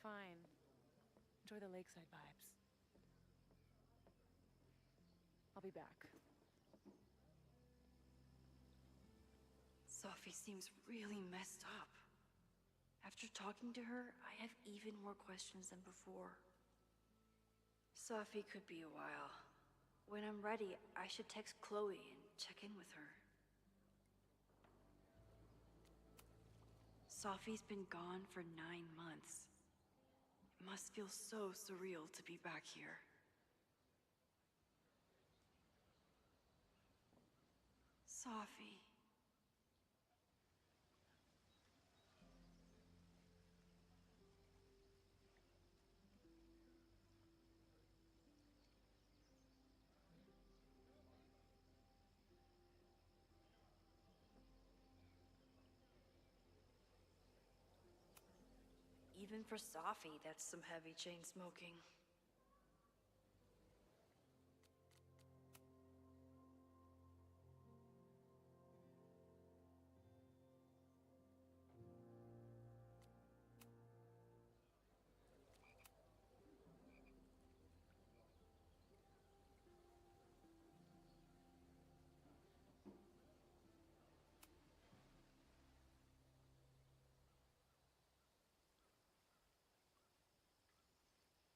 fine. Enjoy the lakeside vibes. I'll be back. Sophie seems really messed up. After talking to her, I have even more questions than before. Sophie could be a while. When I'm ready, I should text Chloe and check in with her. Sophie's been gone for 9 months. It must feel so surreal to be back here. Sophie. Even for Sophie, that's some heavy chain smoking.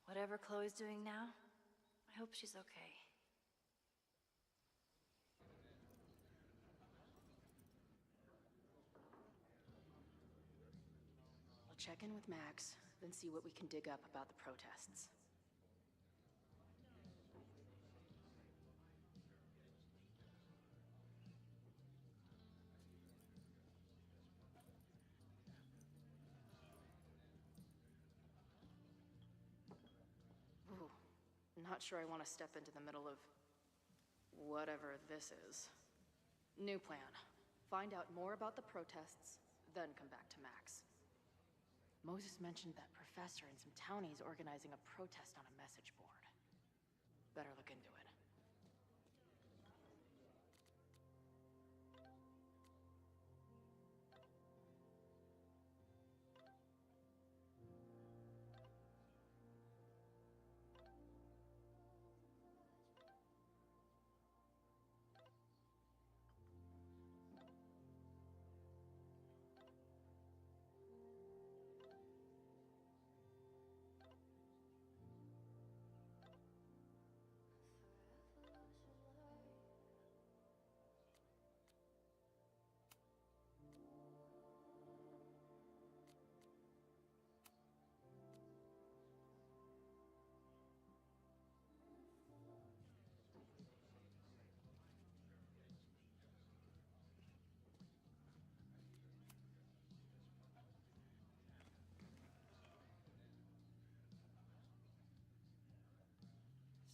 Whatever Chloe's doing now, I hope she's okay. I'll check in with Max, then see what we can dig up about the protests. Ooh, not sure I want to step into the middle of whatever this is. New plan. Find out more about the protests, then come back to Max. Moses mentioned that professor and some townies organizing a protest on a message board. Better look into it.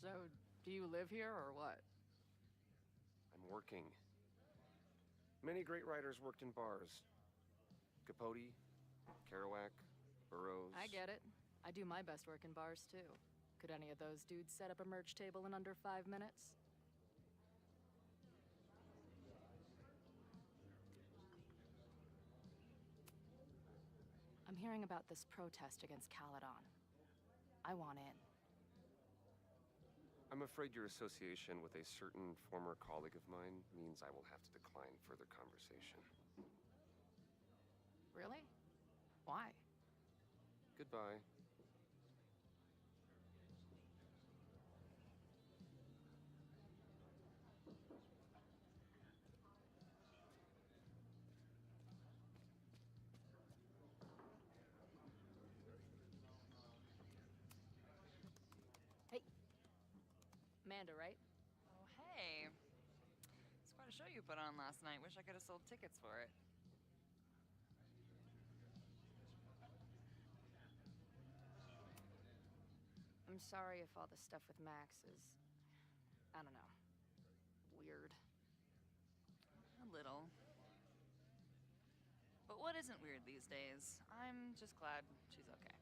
So, do you live here or what? I'm working. Many great writers worked in bars. Capote, Kerouac, Burroughs. I get it. I do my best work in bars too. Could any of those dudes set up a merch table in under 5 minutes? I'm hearing about this protest against Caledon. I want in. I'm afraid your association with a certain former colleague of mine means I will have to decline further conversation. Really? Why? Goodbye. Hey. Amanda, right? Oh, hey. It's quite a show you put on last night. Wish I could have sold tickets for it. I'm sorry if all the stuff with Max is... I don't know. Weird. A little. But what isn't weird these days? I'm just glad she's okay.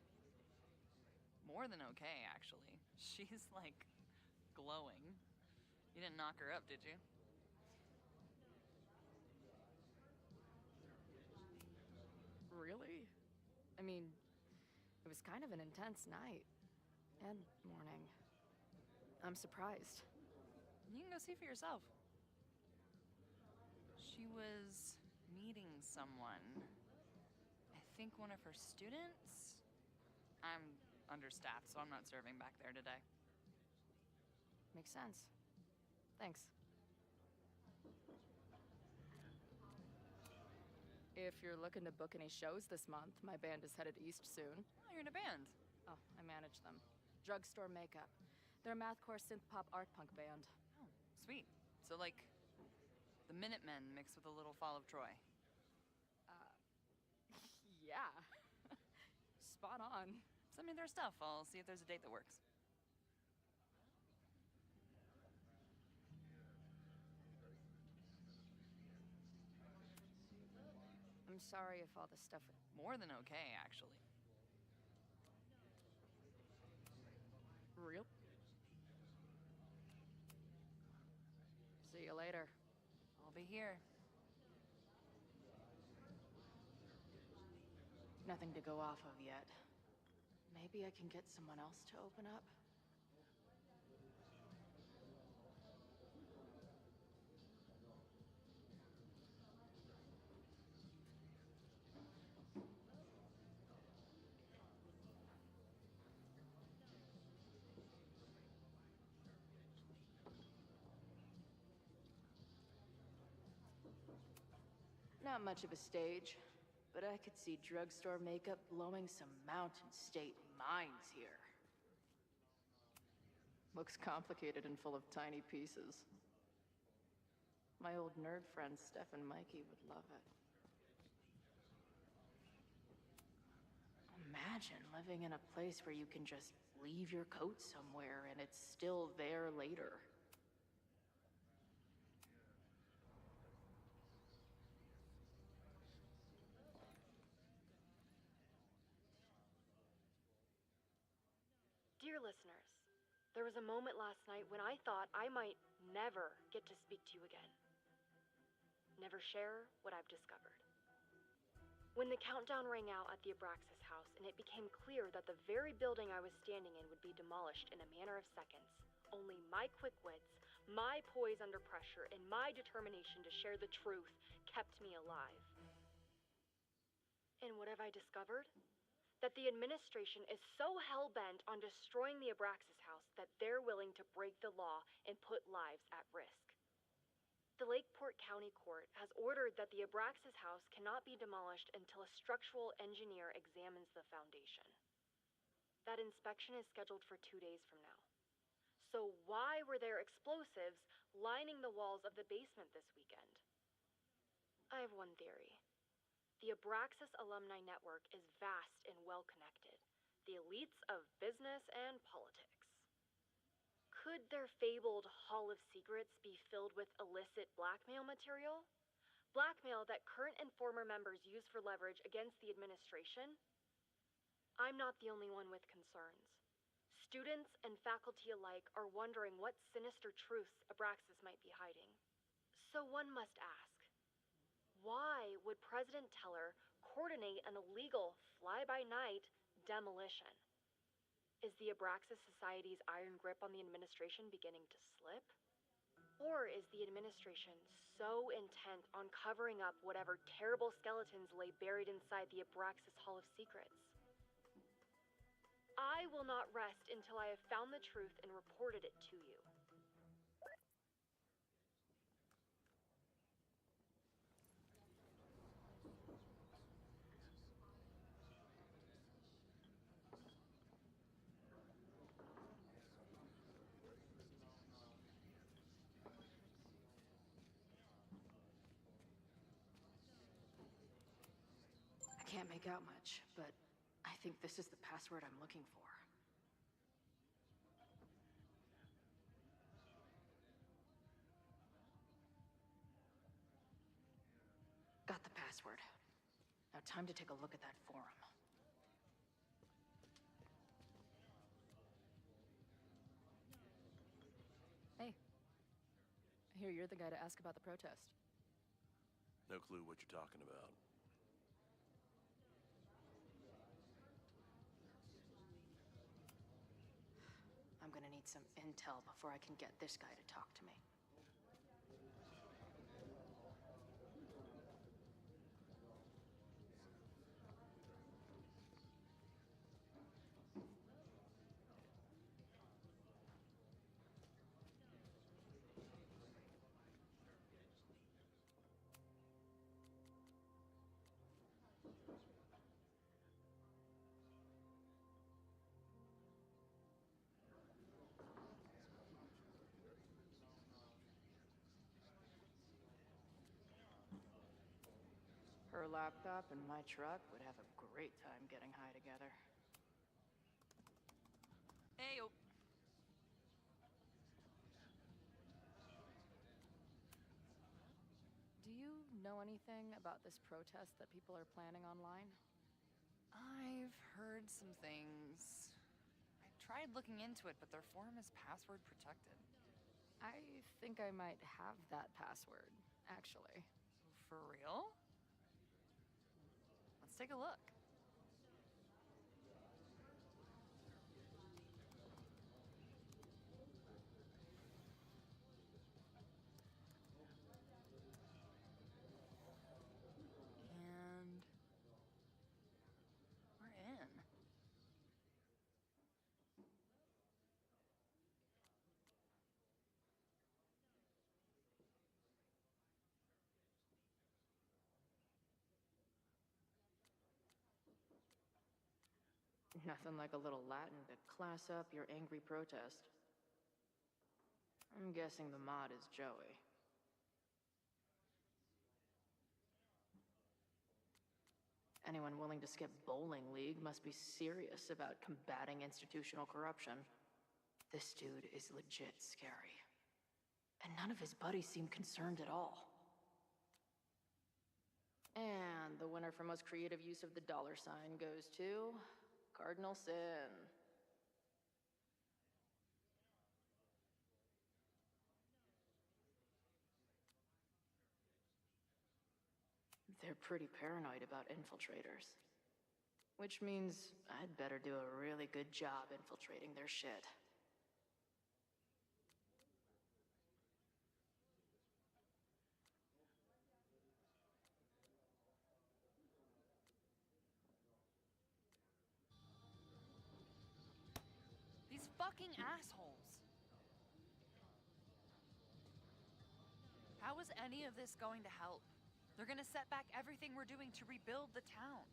More than okay, actually. She's, like, glowing. You didn't knock her up, did you? Really? I mean, it was kind of an intense night. And morning. I'm surprised. You can go see for yourself. She was meeting someone. I think one of her students? I'm understaffed, so I'm not serving back there today. Makes sense. Thanks. If you're looking to book any shows this month, my band is headed east soon. Oh, you're in a band. Oh, I manage them. Drugstore Makeup. They're a mathcore synth-pop art punk band. Oh, sweet. So, like, the Minutemen mixed with a little Fall of Troy. Yeah. Spot on. Send me their stuff. I'll see if there's a date that works. I'm sorry if all this stuff... More than okay, actually. Real? See you later. I'll be here. Nothing to go off of yet. Maybe I can get someone else to open up? Not much of a stage, but I could see Drugstore Makeup blowing some Mountain State minds here. Looks complicated and full of tiny pieces. My old nerd friends Steph and Mikey would love it. Imagine living in a place where you can just leave your coat somewhere and it's still there later. Dear listeners, there was a moment last night when I thought I might never get to speak to you again. Never share what I've discovered. When the countdown rang out at the Abraxas house and it became clear that the very building I was standing in would be demolished in a matter of seconds, only my quick wits, my poise under pressure, and my determination to share the truth kept me alive. And what have I discovered? That the administration is so hell-bent on destroying the Abraxas house that they're willing to break the law and put lives at risk. The Lakeport County Court has ordered that the Abraxas house cannot be demolished until a structural engineer examines the foundation. That inspection is scheduled for 2 days from now. So why were there explosives lining the walls of the basement this weekend? I have one theory. The Abraxas Alumni Network is vast and well-connected. The elites of business and politics. Could their fabled Hall of Secrets be filled with illicit blackmail material? Blackmail that current and former members use for leverage against the administration? I'm not the only one with concerns. Students and faculty alike are wondering what sinister truths Abraxas might be hiding. So one must ask, why would President Teller coordinate an illegal, fly-by-night demolition? Is the Abraxas Society's iron grip on the administration beginning to slip? Or is the administration so intent on covering up whatever terrible skeletons lay buried inside the Abraxas Hall of Secrets? I will not rest until I have found the truth and reported it to you. I can't make out much, but I think this is the password I'm looking for. Got the password. Now time to take a look at that forum. Hey. I hear you're the guy to ask about the protest. No clue what you're talking about. need some intel before I can get this guy to talk to me. Her laptop and my truck would have a great time getting high together. Hey, Do you know anything about this protest that people are planning online? I've heard some things. I tried looking into it, but their forum is password protected. I think I might have that password, actually. For real? Let's take a look. And we're in. Nothing like a little Latin to class up your angry protest. I'm guessing the mod is Joey. Anyone willing to skip bowling league must be serious about combating institutional corruption. This dude is legit scary. And none of his buddies seem concerned at all. And the winner for most creative use of the dollar sign goes to Cardinal Sin. They're pretty paranoid about infiltrators. Which means I'd better do a really good job infiltrating their shit. These fucking assholes. How is any of this going to help? They're gonna set back everything we're doing to rebuild the town.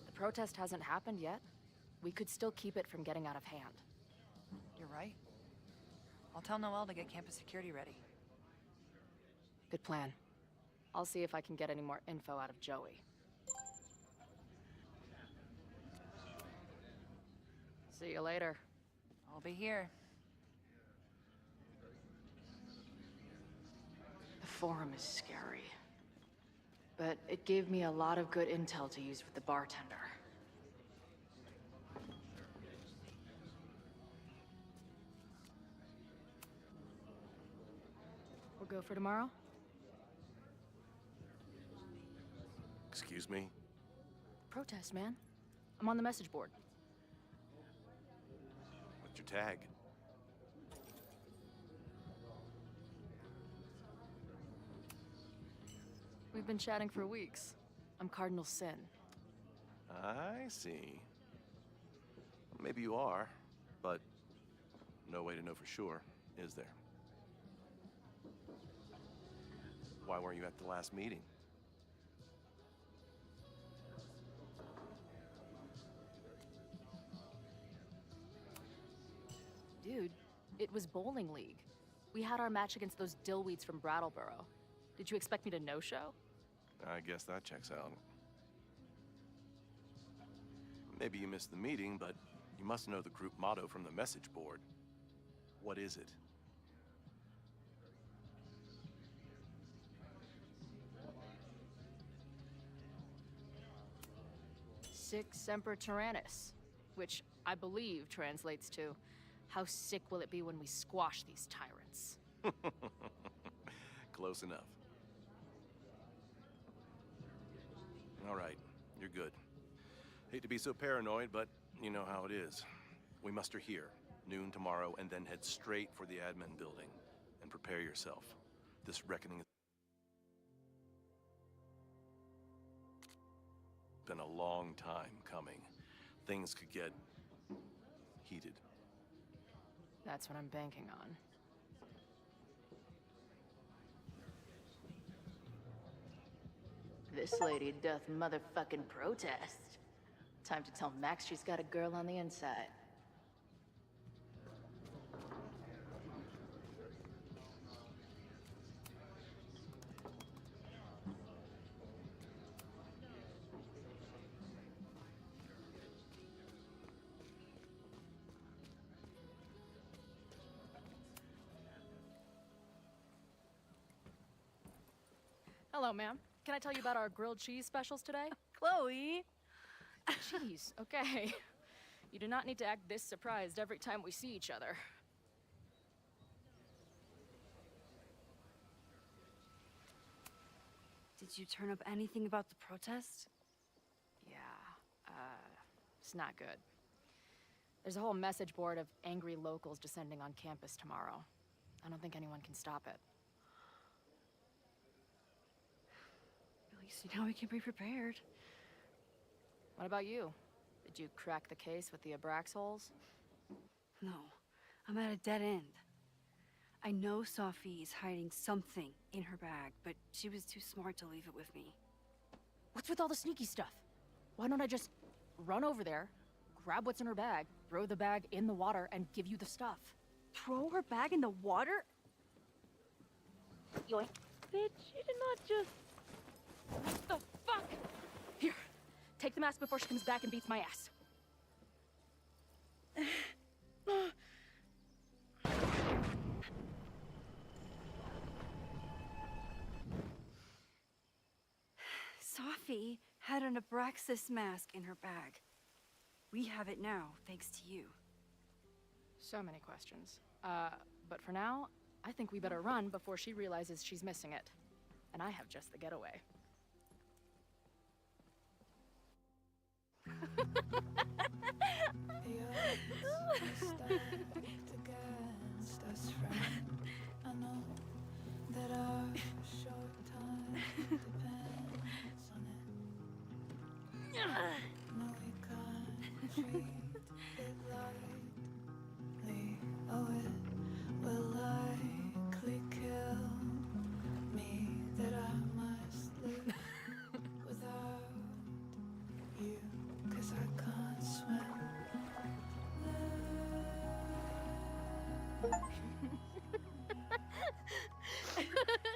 The protest hasn't happened yet. We could still keep it from getting out of hand. You're right. I'll tell Noelle to get campus security ready. Good plan. I'll see if I can get any more info out of Joey. See you later. I'll be here. The forum is scary. But it gave me a lot of good intel to use with the bartender. We'll go for tomorrow? Excuse me? Protest, man. I'm on the message board. What's your tag? We've been chatting for weeks. I'm Cardinal Sin. I see. Maybe you are, but no way to know for sure, is there? Why weren't you at the last meeting? Dude, it was bowling league. We had our match against those dillweeds from Brattleboro. Did you expect me to no-show? I guess that checks out. Maybe you missed the meeting, but you must know the group motto from the message board. What is it? Sic Semper Tyrannis, which I believe translates to, how sick will it be when we squash these tyrants? Close enough. All right, you're good. Hate to be so paranoid, but you know how it is. We muster here, noon tomorrow, and then head straight for the admin building. And prepare yourself. This reckoning has been a long time coming. Things could get heated. That's what I'm banking on. This lady doth motherfucking protest. Time to tell Max she's got a girl on the inside. Hello, ma'am. Can I tell you about our grilled cheese specials today? Chloe! Cheese, okay. You do not need to act this surprised every time we see each other. Did you turn up anything about the protest? Yeah, it's not good. There's a whole message board of angry locals descending on campus tomorrow. I don't think anyone can stop it. At least now we can be prepared. What about you? Did you crack the case with the Abrax holes? No, I'm at a dead end. I know Sophie is hiding something in her bag, but she was too smart to leave it with me. What's with all the sneaky stuff? Why don't I just run over there, grab what's in her bag, throw the bag in the water, and give you the stuff? Throw her bag in the water? Yoink. Bitch, you did not just... What the fuck? Here, take the mask before she comes back and beats my ass. Sophie had an Abraxas mask in her bag. We have it now, thanks to you. So many questions. But for now, I think we better run before she realizes she's missing it. And I have just the getaway. I know that our short time depends on it. No, we can't treat it lightly. Oh, it will likely kill me that I must live without you, 'cause I can't swim.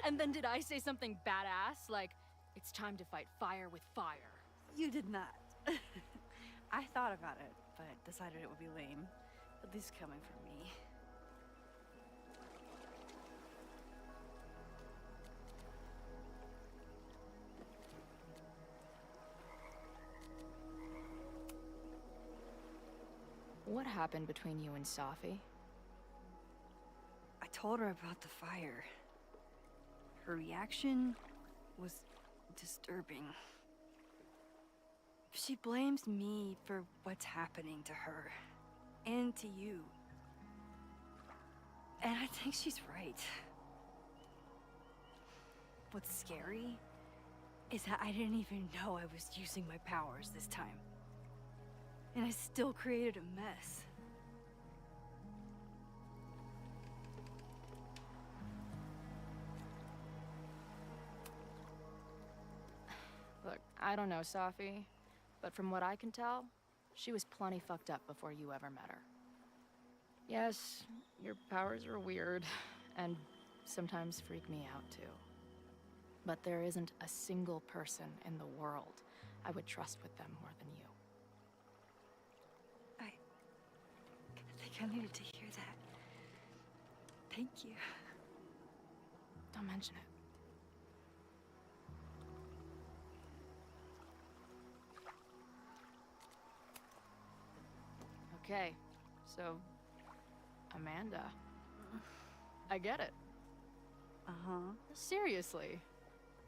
And then did I say something badass? Like, it's time to fight fire with fire. You did not. I thought about it, but decided it would be lame. At least coming from me. What happened between you and Sophie? I told her about the fire. Her reaction was disturbing. She blames me for what's happening to her and to you. And I think she's right. What's scary is that I didn't even know I was using my powers this time. And I still created a mess. Look, I don't know Sophie, but from what I can tell, she was plenty fucked up before you ever met her. Yes, your powers are weird, and sometimes freak me out too. But there isn't a single person in the world I would trust with them more than you. I think I needed to hear that. Thank you. Don't mention it. Okay, so Amanda. I get it. Uh-huh. Seriously.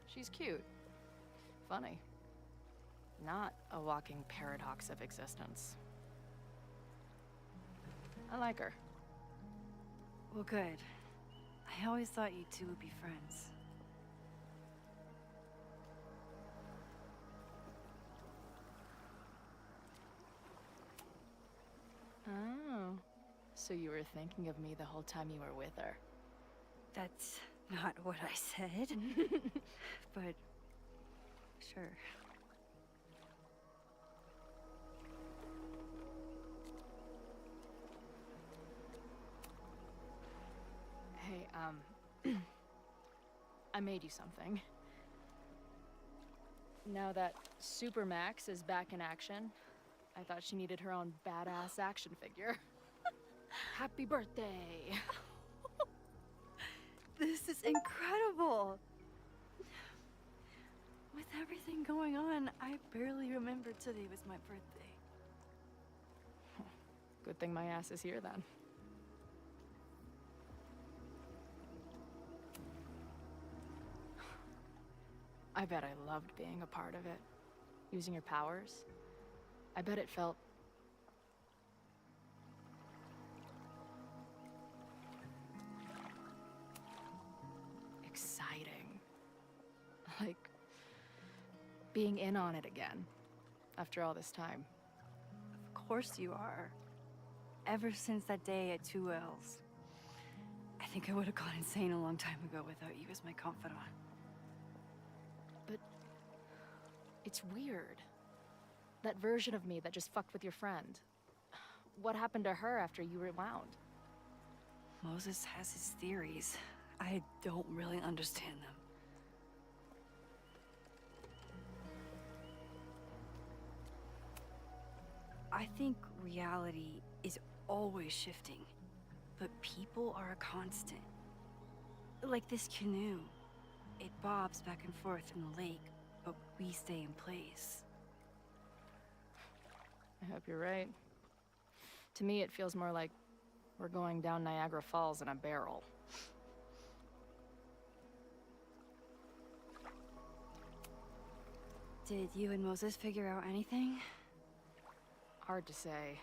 She's cute. Funny. Not a walking paradox of existence. I like her. Well, good. I always thought you two would be friends. Oh. So you were thinking of me the whole time you were with her. That's not what I said. But sure. Hey, I made you something. Now that Super Max is back in action, I thought she needed her own badass action figure. Happy birthday! This is incredible! With everything going on, I barely remembered today was my birthday. Good thing my ass is here then. I bet I loved being a part of it. Using your powers. I bet it felt... exciting. Like... being in on it again. After all this time. Of course you are. Ever since that day at 2L's. I think I would have gone insane a long time ago without you as my confidant. But... it's weird. That version of me that just fucked with your friend. What happened to her after you rewound? Moses has his theories. I don't really understand them. I think reality is always shifting, but people are a constant. Like this canoe. It bobs back and forth in the lake, but we stay in place. I hope you're right. To me, it feels more like we're going down Niagara Falls in a barrel. Did you and Moses figure out anything? Hard to say.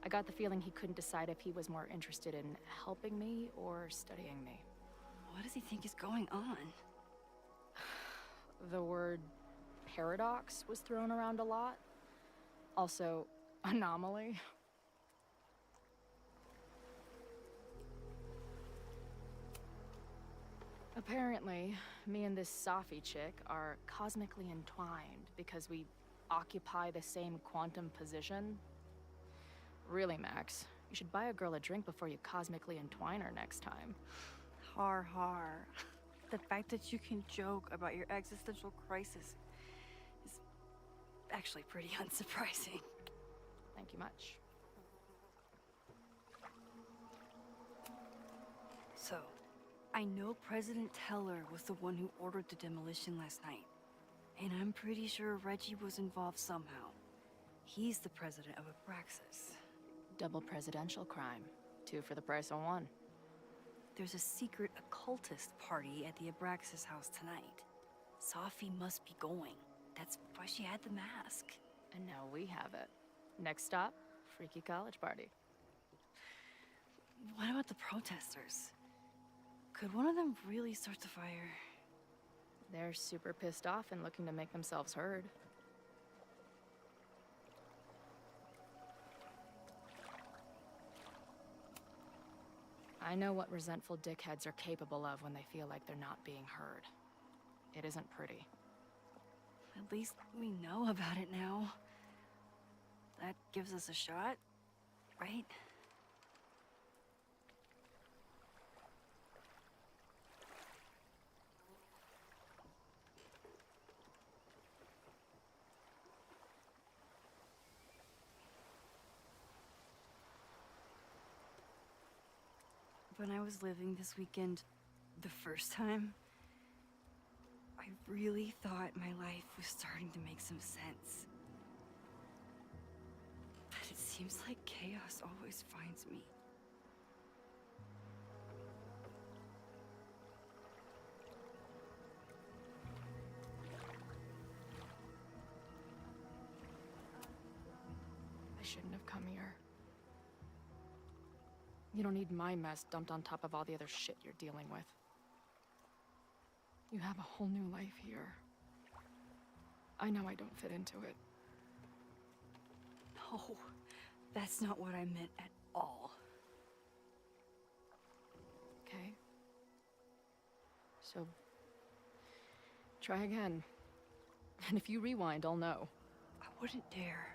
I got the feeling he couldn't decide if he was more interested in helping me or studying me. What does he think is going on? The word paradox was thrown around a lot. Also, anomaly. Apparently, me and this Safi chick are cosmically entwined because we occupy the same quantum position. Really, Max, you should buy a girl a drink before you cosmically entwine her next time. Har har. The fact that you can joke about your existential crisis is actually pretty unsurprising. Thank you much. So, I know President Teller was the one who ordered the demolition last night. And I'm pretty sure Reggie was involved somehow. He's the president of Abraxas. Double presidential crime. 2 for the price of 1. There's a secret occultist party at the Abraxas house tonight. Safi must be going. That's why she had the mask. And now we have it. Next stop, freaky college party. What about the protesters? Could one of them really start the fire? They're super pissed off and looking to make themselves heard. I know what resentful dickheads are capable of when they feel like they're not being heard. It isn't pretty. At least we know about it now. That gives us a shot, right? When I was living this weekend, the first time, I really thought my life was starting to make some sense. But it Seems like chaos always finds me. I shouldn't have come here. You don't need my mess dumped on top of all the other shit you're dealing with. You have a whole new life here. I know I don't fit into it. No, that's not what I meant at all. Okay? So, try again. And if you rewind, I'll know. I wouldn't dare.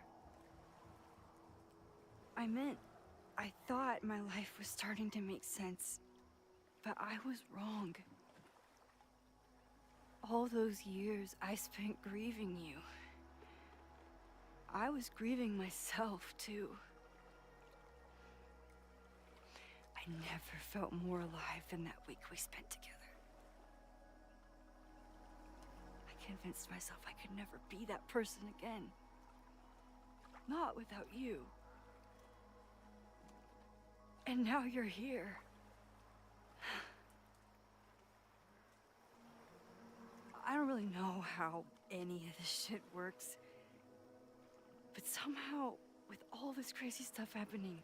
I thought my life was starting to make sense, but I was wrong. All those years I spent grieving you. I was grieving myself, too. I never felt more alive than that week we spent together. I convinced myself I could never be that person again. Not without you. And now you're here. I don't really know how any of this shit works. But somehow, with all this crazy stuff happening,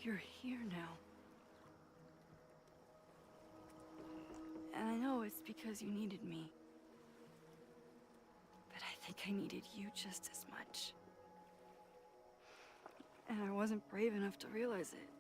you're here now. And I know it's because you needed me. But I think I needed you just as much. And I wasn't brave enough to realize it.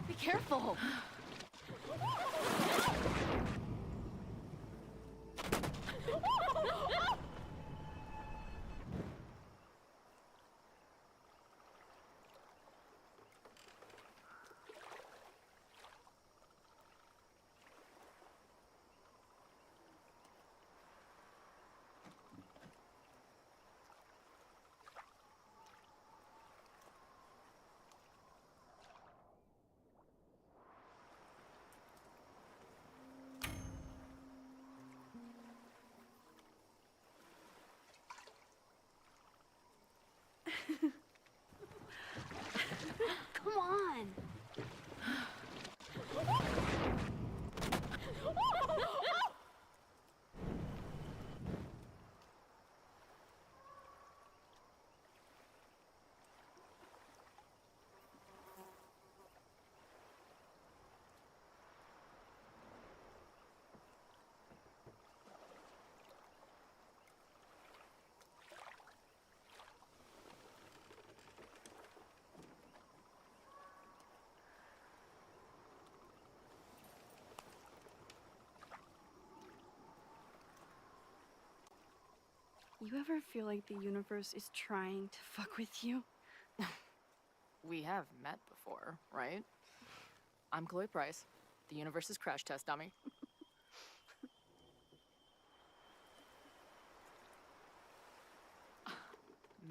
Be careful! Come on! You ever feel like the universe is trying to fuck with you? We have met before, right? I'm Chloe Price, the universe's crash test dummy.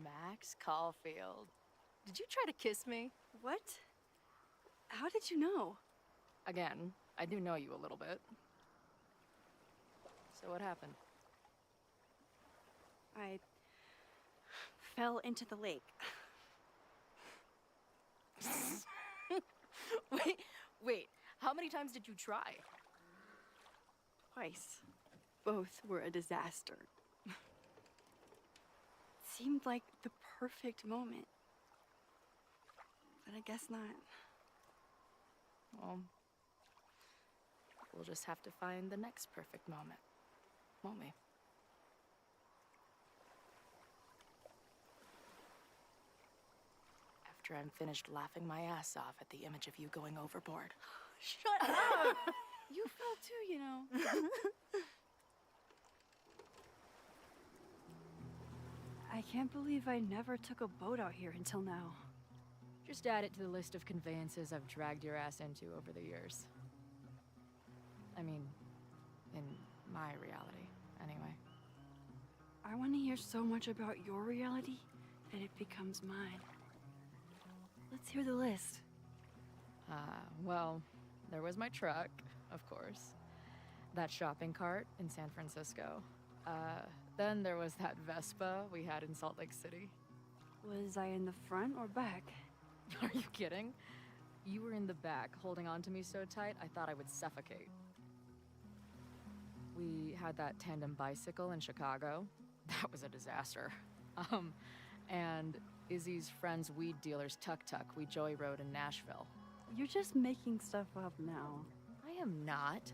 Max Caulfield. Did you try to kiss me? What? How did you know? Again, I do know you a little bit. So what happened? I fell into the lake. Wait, how many times did you try? Twice. Both were a disaster. Seemed like the perfect moment. But I guess not. Well, we'll just have to find the next perfect moment, won't we? after I'm finished laughing my ass off at the image of you going overboard. Shut up! You fell too, you know. I can't believe I never took a boat out here until now. Just add it to the list of conveyances I've dragged your ass into over the years. I mean, in my reality, anyway. I want to hear so much about your reality that it becomes mine. Let's hear the list. Well, there was my truck, of course. That shopping cart in San Francisco. Then there was that Vespa we had in Salt Lake City. Was I in the front or back? Are you kidding? You were in the back, holding on to me so tight, I thought I would suffocate. We had that tandem bicycle in Chicago. That was a disaster. And Izzy's friend's weed dealer's tuk-tuk we joyrode in Nashville. You're just making stuff up now. I am not.